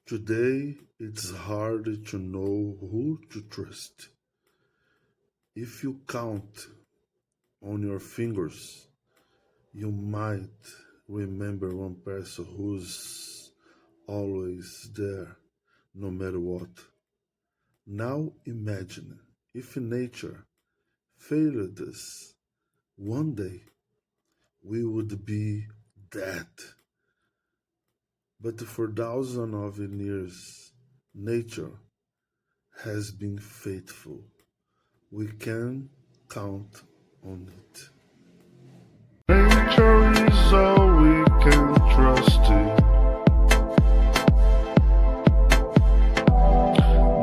Today, it's hard to know who to trust. If you count on your fingers, you might remember one person who's always there, no matter what. Now imagine if nature failed us one day, we would be dead. But for thousands of years, nature has been faithful. We can count on it. Nature is all we can trust in.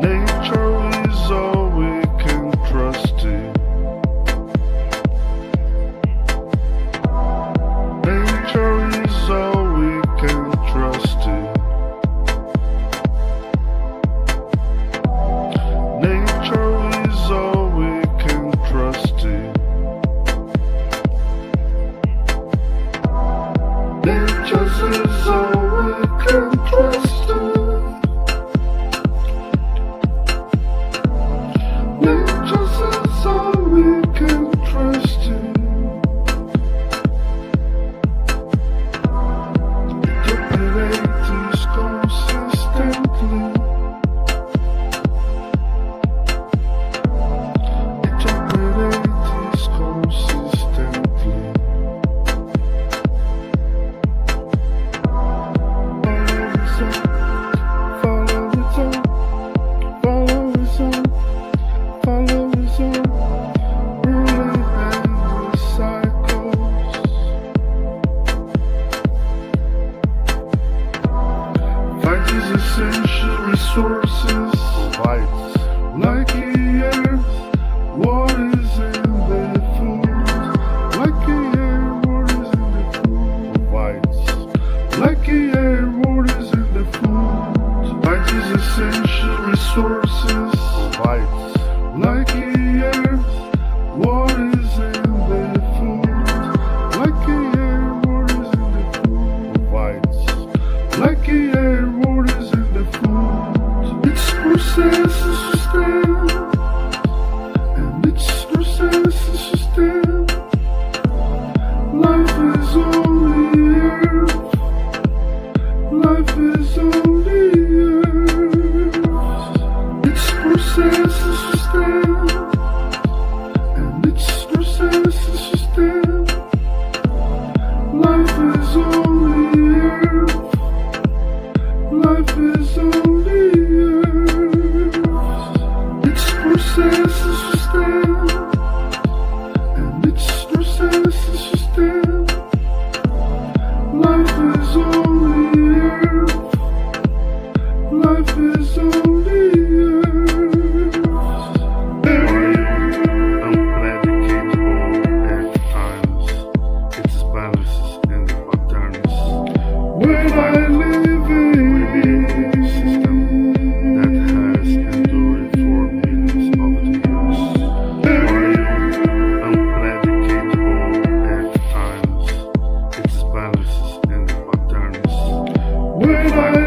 Nature is all we can trust in. Nature is all we can trust in. Nature is all we can trust in. Nature is all we can trust in. Nature is all we can trust in. It operates consistently. It operates consistently. Follow its own, follow its own, follow its own, ruling endless cycles. Fight is essential resources provides, like the earth, what is in the food, like the air, what is in the food provides, like the air, what is in the food. Light is essential resources provides, like the earth, what is in the food, like the air, what is in the food provides, like the air, what is in the food. Its process is sustained, and its process is sustained. Life is only earth. Life is only earth. Its process is sustained, and its process is sustained. Life is only earth. Life is only earth. Its process is sustained, and its process is sustained. Life is only earth. Life is only earth. Unpredictable at times, its balances and patterns. When I live in a system that has endured for millions of years. Unpredictable at times, its balances and patterns. When I